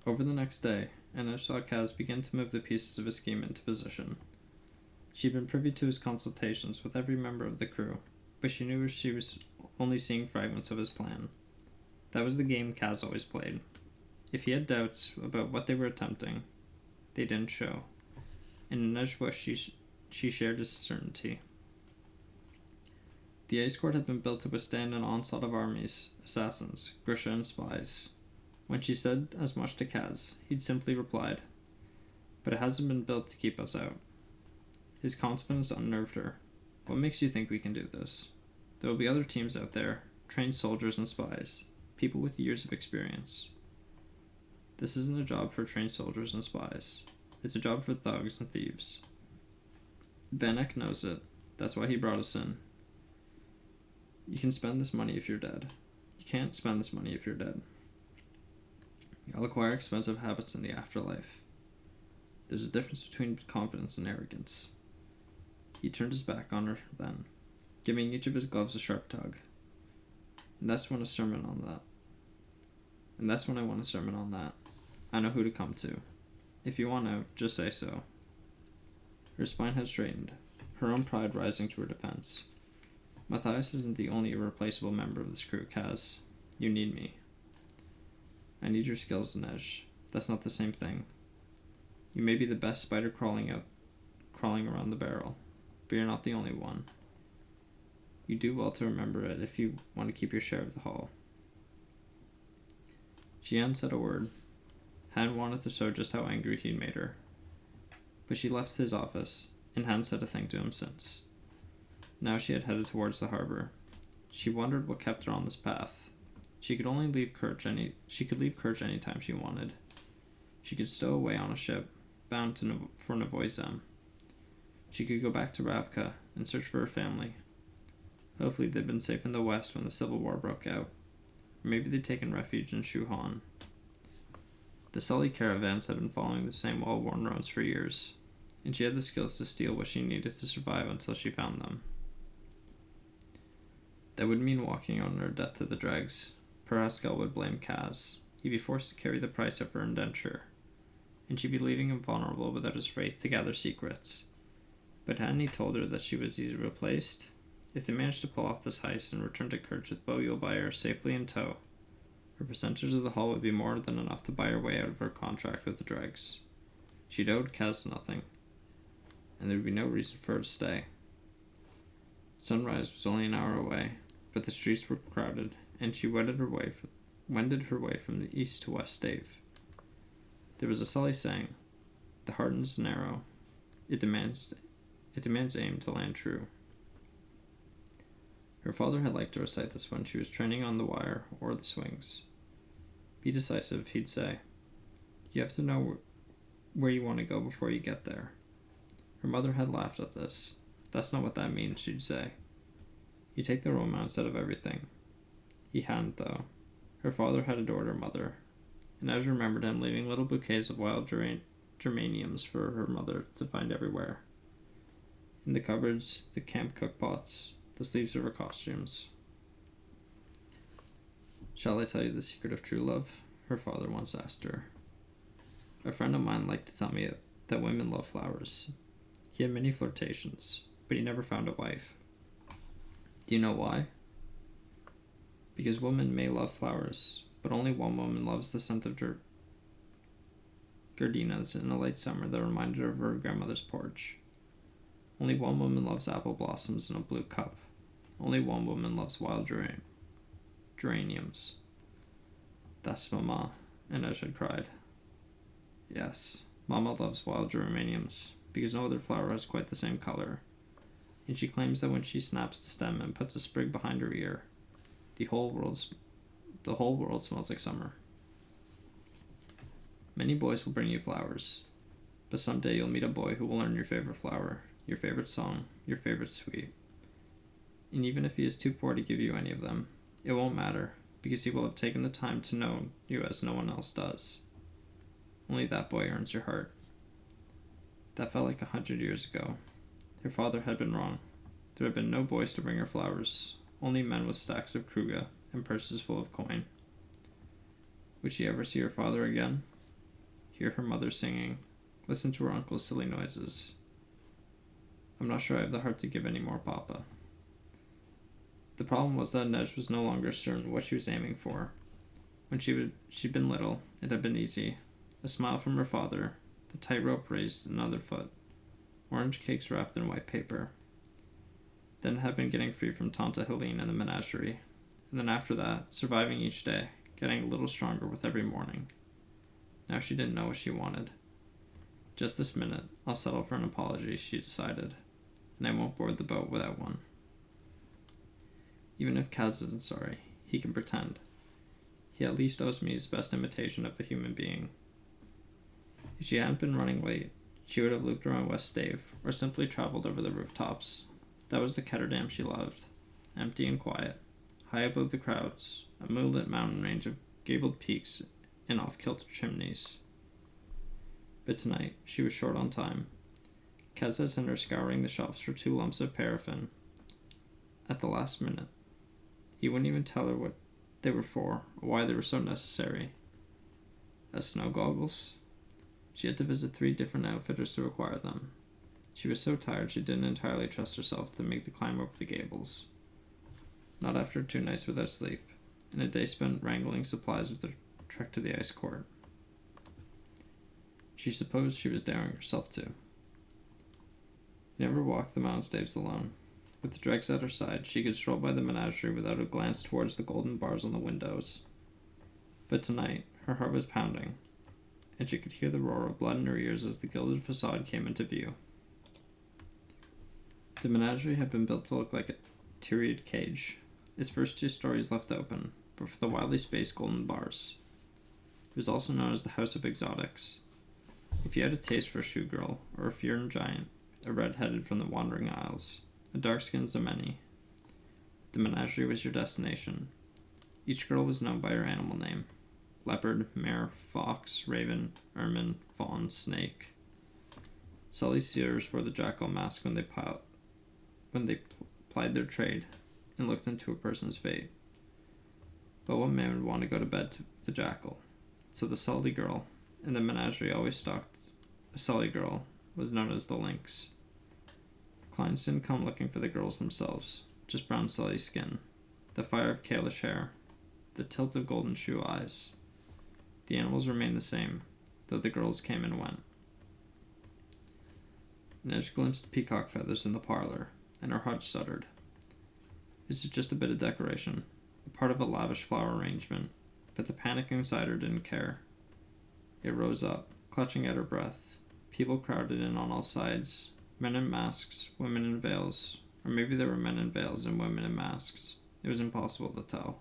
Over the next day, Anna saw Kaz begin to move the pieces of his scheme into position. She had been privy to his consultations with every member of the crew, but she knew she was only seeing fragments of his plan. That was the game Kaz always played. If he had doubts about what they were attempting, they didn't show. In Inej wished she shared his certainty. The Ice Court had been built to withstand an onslaught of armies, assassins, Grisha, and spies. When she said as much to Kaz, he'd simply replied, "But it hasn't been built to keep us out." His confidence unnerved her. "What makes you think we can do this? There will be other teams out there, trained soldiers and spies, people with years of experience." "This isn't a job for trained soldiers and spies. It's a job for thugs and thieves. Van Eck knows it. That's why he brought us in. You can spend this money if you're dead. You can't spend this money if you're dead. I'll acquire expensive habits in the afterlife. There's a difference between confidence and arrogance." He turned his back on her then, giving each of his gloves a sharp tug. And that's when I want a sermon on that. I know who to come to. If you want out, just say so. Her spine had straightened, her own pride rising to her defense. "Matthias isn't the only irreplaceable member of this crew, Kaz. You need me. I need your skills, Inej. That's not the same thing. You may be the best spider crawling around the barrel, but you're not the only one. You do well to remember it if you want to keep your share of the haul." She hadn't said a word. Hadn't wanted to show just how angry he'd made her. But she left his office, and hadn't said a thing to him since. Now she had headed towards the harbor. She wondered what kept her on this path. She could leave Kerch any time she wanted. She could stow away on a ship bound for Novoy. She could go back to Ravka and search for her family. Hopefully they'd been safe in the west when the Civil War broke out. Or maybe they'd taken refuge in Shuhan. The Sully caravans had been following the same well-worn roads for years, and she had the skills to steal what she needed to survive until she found them. That would mean walking on her death to the dregs. Paraskal would blame Kaz. He'd be forced to carry the price of her indenture, and she'd be leaving him vulnerable without his faith to gather secrets. But hadn't he told her that she was easily replaced? If they managed to pull off this heist and return to Kerch with Boyul by her safely in tow, her percentage of the haul would be more than enough to buy her way out of her contract with the dregs. She'd owed Kaz nothing, and there would be no reason for her to stay. Sunrise was only an hour away, but the streets were crowded, and she wended her way from the east to west stave. There was a Sully saying, "The heart is narrow. It demands aim to land true." Her father had liked to recite this when she was training on the wire or the swings. "Be decisive," he'd say. "You have to know where you want to go before you get there." Her mother had laughed at this. "That's not what that means," she'd say. "You take the romance out of everything." He hadn't, though. Her father had adored her mother, and Inej remembered him leaving little bouquets of wild geraniums for her mother to find everywhere. In the cupboards, the camp cookpots, the sleeves of her costumes. "Shall I tell you the secret of true love?" her father once asked her. "A friend of mine liked to tell me that women love flowers. He had many flirtations, but he never found a wife. Do you know why? Because women may love flowers, but only one woman loves the scent of gardenias in a late summer that reminded her of her grandmother's porch. Only one woman loves apple blossoms in a blue cup. Only one woman loves wild geraniums." "That's Mama," Inej had cried. "Yes, Mama loves wild geraniums, because no other flower has quite the same color, and she claims that when she snaps the stem and puts a sprig behind her ear, the whole world smells like summer. Many boys will bring you flowers, but someday you'll meet a boy who will learn your favorite flower, your favorite song, your favorite sweet. And even if he is too poor to give you any of them, it won't matter, because he will have taken the time to know you as no one else does. Only that boy earns your heart." That felt like 100 years ago. Her father had been wrong. There had been no boys to bring her flowers, only men with stacks of kruga and purses full of coin. Would she ever see her father again? hear her mother singing, listen to her uncle's silly noises. I'm not sure I have the heart to give any more, Papa. The problem was that Neige was no longer certain what she was aiming for. When she'd been little, it had been easy. A smile from her father, the tightrope raised another foot, orange cakes wrapped in white paper. Then it had been getting free from Tante Helene and the menagerie, and then after that, surviving each day, getting a little stronger with every morning. Now she didn't know what she wanted. Just this minute, I'll settle for an apology, she decided, and I won't board the boat without one. Even if Kaz isn't sorry, he can pretend. He at least owes me his best imitation of a human being. If she hadn't been running late, she would have looped around West Stave, or simply traveled over the rooftops. That was the Ketterdam she loved, empty and quiet, high above the crowds, a moonlit mountain range of gabled peaks and off-kilter chimneys. But tonight, she was short on time. Kaz had sent her scouring the shops for 2 lumps of paraffin. At the last minute. He wouldn't even tell her what they were for, or why they were so necessary. As snow goggles? She had to visit 3 different outfitters to acquire them. She was so tired she didn't entirely trust herself to make the climb over the gables. Not after 2 nights without sleep, and a day spent wrangling supplies with the trek to the ice court. She supposed she was daring herself to. She never walked the mountain staves alone. With the dregs at her side, she could stroll by the menagerie without a glance towards the golden bars on the windows. But tonight, her heart was pounding, and she could hear the roar of blood in her ears as the gilded facade came into view. The menagerie had been built to look like a tiered cage, its first 2 stories left open, but for the wildly spaced golden bars. It was also known as the House of Exotics. If you had a taste for a shoe girl, or a Furin giant, a red-headed from the Wandering Isles, a dark-skinned Zemeni, the menagerie was your destination. Each girl was known by her animal name: leopard, mare, fox, raven, ermine, fawn, snake. Sully seers wore the jackal mask when they plied their trade and looked into a person's fate. But what man would want to go to bed with the jackal? So the Sully girl in the menagerie always stalked. A Sully girl was known as the lynx. Clients didn't come looking for the girls themselves, just brown Sully skin, the fire of Kalish hair, the tilt of golden shoe eyes. The animals remained the same, though the girls came and went. Neige glimpsed peacock feathers in the parlor, and her heart stuttered. This is just a bit of decoration, a part of a lavish flower arrangement, but the panic inside her didn't care. It rose up, clutching at her breath. People crowded in on all sides, men in masks, women in veils, or maybe there were men in veils and women in masks. It was impossible to tell.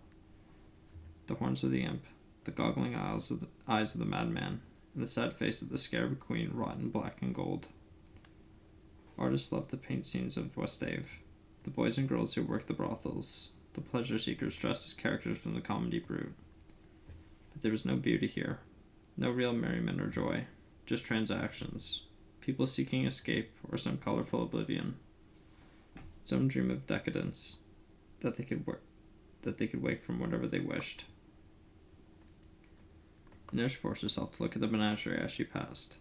The horns of the imp, the goggling eyes of the madman, and the sad face of the scarab queen wrought in black and gold. Artists loved to paint scenes of Westave, the boys and girls who worked the brothels, the pleasure seekers dressed as characters from the comedy brute. But there was no beauty here, no real merriment or joy, just transactions, people seeking escape or some colorful oblivion, some dream of decadence, that they could wake from whatever they wished. Neige forced herself to look at the menagerie as she passed.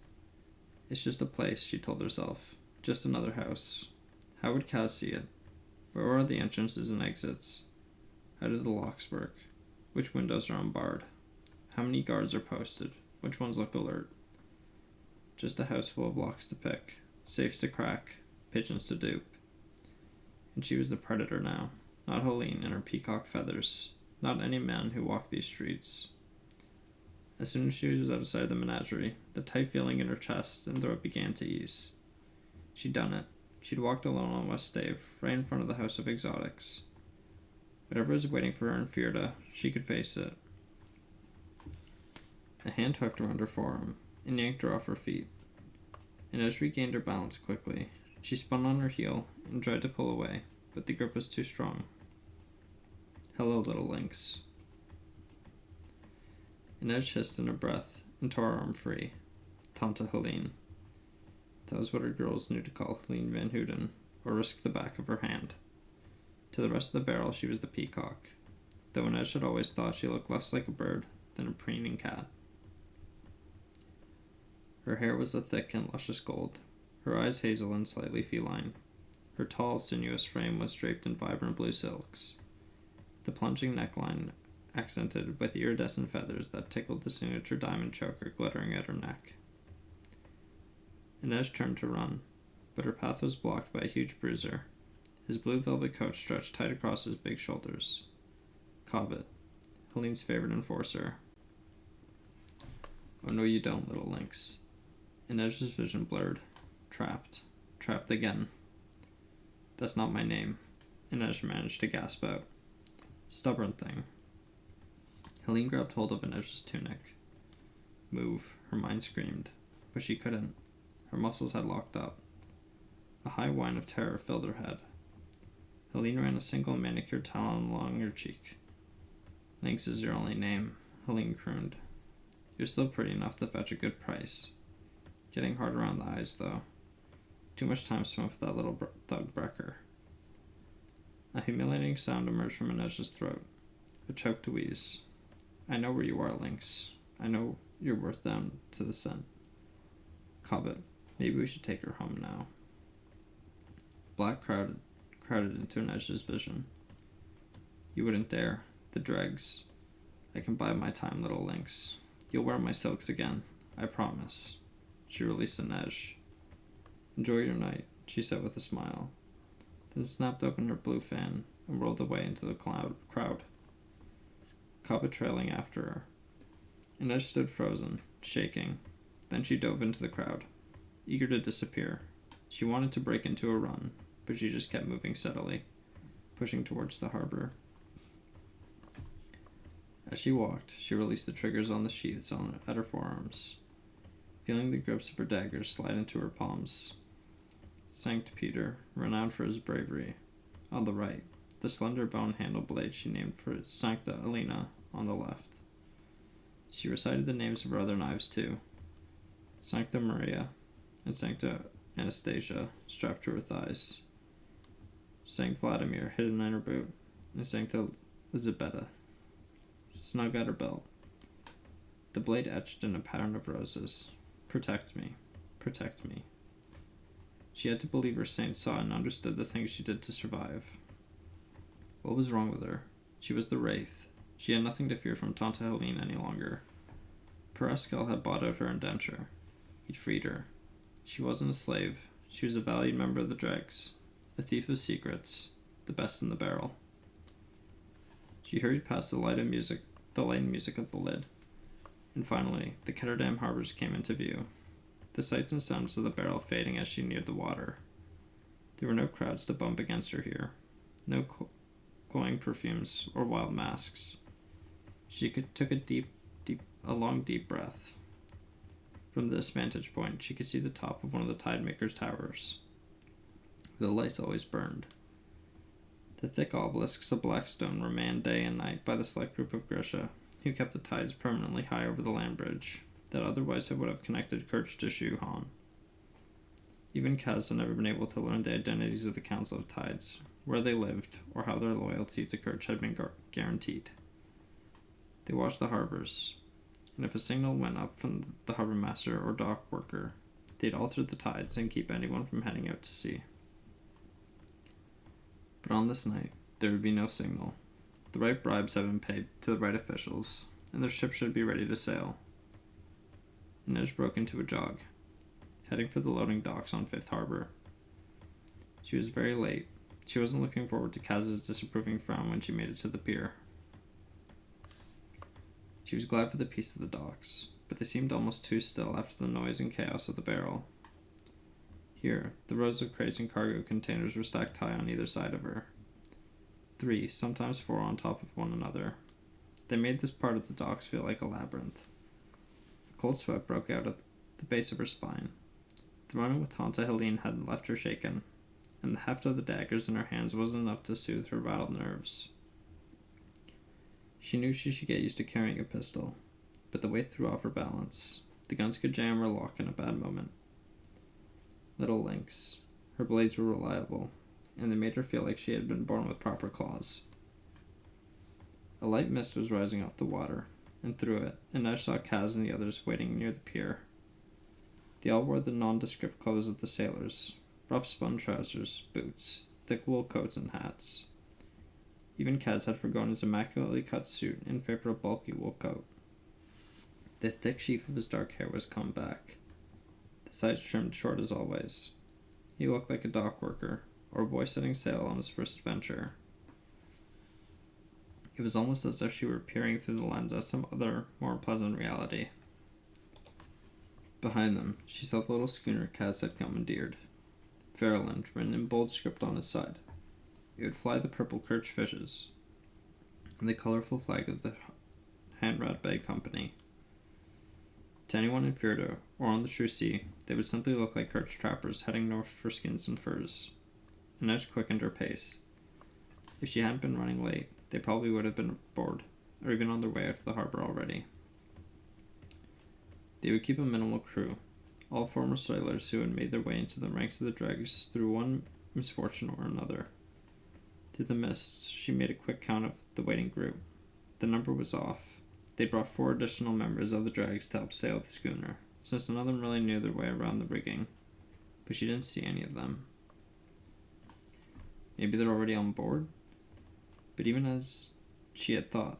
It's just a place, she told herself. Just another house. How would Kaz see it? Where are the entrances and exits? How do the locks work? Which windows are unbarred? How many guards are posted? Which ones look alert? Just a house full of locks to pick, safes to crack, pigeons to dupe. And she was the predator now, not Helene and her peacock feathers, not any man who walked these streets. As soon as she was outside the menagerie, the tight feeling in her chest and throat began to ease. She'd done it. She'd walked alone on West Stave, right in front of the House of Exotics. Whatever was waiting for her in Fjerda, she could face it. A hand hooked around her forearm and yanked her off her feet. Neige regained her balance quickly. She spun on her heel and tried to pull away, but the grip was too strong. Hello, little lynx. Neige hissed in her breath and tore her arm free. Tante Helene. That was what her girls knew to call Helene Van Houten, or risk the back of her hand. To the rest of the barrel she was the peacock, though Neige had always thought she looked less like a bird than a preening cat. Her hair was a thick and luscious gold, her eyes hazel and slightly feline. Her tall, sinuous frame was draped in vibrant blue silks, the plunging neckline accented with iridescent feathers that tickled the signature diamond choker glittering at her neck. Inej turned to run, but her path was blocked by a huge bruiser. His blue velvet coat stretched tight across his big shoulders. Cobbett, Helene's favorite enforcer. Oh no you don't, little lynx. Inej's vision blurred. Trapped. Trapped again. That's not my name, Inej managed to gasp out. Stubborn thing. Helene grabbed hold of Inej's tunic. Move, her mind screamed, but she couldn't. Her muscles had locked up. A high whine of terror filled her head. Helene ran a single manicured talon along her cheek. Lynx is your only name, Helene crooned. You're still pretty enough to fetch a good price. Getting hard around the eyes, though. Too much time spent with that little thug Brecker. A humiliating sound emerged from Inej's throat. A choked wheeze. I know where you are, Lynx. I know you're worth down to the cent. Cobbett, maybe we should take her home now. Black crowded into Inej's vision. You wouldn't dare. The dregs. I can buy my time, little Lynx. You'll wear my silks again. I promise. She released Inej. Enjoy your night, she said with a smile, then snapped open her blue fan and rolled away into the crowd. Cobbett trailing after her. Inej stood frozen, shaking. Then she dove into the crowd, eager to disappear. She wanted to break into a run, but she just kept moving steadily, pushing towards the harbor. As she walked, she released the triggers on the sheaths at her forearms, feeling the grips of her daggers slide into her palms. Sankt Peter, renowned for his bravery. On the right, the slender bone-handled blade she named for Sancta Elena on the left. She recited the names of her other knives too. Sancta Maria and Sancta Anastasia strapped to her thighs. Sankt Vladimir hidden in her boot, and Sancta Elizabetta snug at her belt. The blade etched in a pattern of roses. Protect me. Protect me. She had to believe her saint saw and understood the things she did to survive. What was wrong with her? She was the Wraith. She had nothing to fear from Tanta Helene any longer. Perescal had bought out her indenture. He'd freed her. She wasn't a slave. She was a valued member of the Dregs, a thief of secrets, the best in the barrel. She hurried past the lighted music of the lid, and finally, the Ketterdam harbors came into view, the sights and sounds of the barrel fading as she neared the water. There were no crowds to bump against her here, no glowing perfumes or wild masks. She took a long, deep breath. From this vantage point, she could see the top of one of the Tidemaker's towers. The lights always burned. The thick obelisks of black stone were manned day and night by the select group of Grisha, who kept the tides permanently high over the land bridge that otherwise would have connected Kerch to Shu-Han. Even Kaz had never been able to learn the identities of the Council of Tides, where they lived, or how their loyalty to Kerch had been guaranteed. They watched the harbors, and if a signal went up from the harbor master or dock worker, they'd alter the tides and keep anyone from heading out to sea. But on this night, there would be no signal. The right bribes had been paid to the right officials, and their ship should be ready to sail. Inej broke into a jog, heading for the loading docks on Fifth Harbor. She was very late. She wasn't looking forward to Kaz's disapproving frown when she made it to the pier. She was glad for the peace of the docks, but they seemed almost too still after the noise and chaos of the barrel. Here, the rows of crates and cargo containers were stacked high on either side of her. 3, sometimes 4 on top of one another. They made this part of the docks feel like a labyrinth. A cold sweat broke out at the base of her spine. The run-in with Tanta Helene hadn't left her shaken, and the heft of the daggers in her hands wasn't enough to soothe her rattled nerves. She knew she should get used to carrying a pistol, but the weight threw off her balance. The guns could jam or lock in a bad moment. Little Lynx. Her blades were reliable, and they made her feel like she had been born with proper claws. A light mist was rising off the water, and through it, Inej saw Kaz and the others waiting near the pier. They all wore the nondescript clothes of the sailors: rough spun trousers, boots, thick wool coats, and hats. Even Kaz had forgone his immaculately cut suit in favor of a bulky wool coat. The thick sheaf of his dark hair was combed back, the sides trimmed short as always. He looked like a dock worker, or a boy setting sail on his first adventure. It was almost as if she were peering through the lens at some other, more pleasant reality. Behind them, she saw the little schooner Kaz had commandeered. Fairland, written in bold script on his side. It would fly the purple Kirch fishes, and the colorful flag of the Hanrad Bay Company. To anyone in Fjerdo, or on the true sea, they would simply look like Kirch trappers heading north for skins and furs. Inej quickened her pace. If she hadn't been running late, they probably would have been aboard, or even on their way out to the harbor already. They would keep a minimal crew, all former sailors who had made their way into the ranks of the dregs through one misfortune or another. Through the mists, she made a quick count of the waiting group. The number was off. They brought 4 additional members of the dregs to help sail the schooner, since none of them really knew their way around the rigging, but she didn't see any of them. Maybe they're already on board? But even as she had the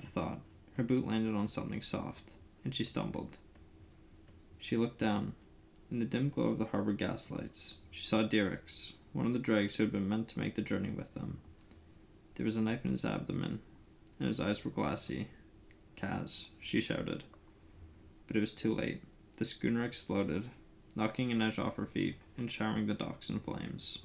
thought, her boot landed on something soft, and she stumbled. She looked down. In the dim glow of the harbor gaslights, she saw Dirix, one of the dregs who had been meant to make the journey with them. There was a knife in his abdomen, and his eyes were glassy. "Kaz," she shouted. But it was too late. The schooner exploded, knocking Inej off her feet and showering the docks in flames.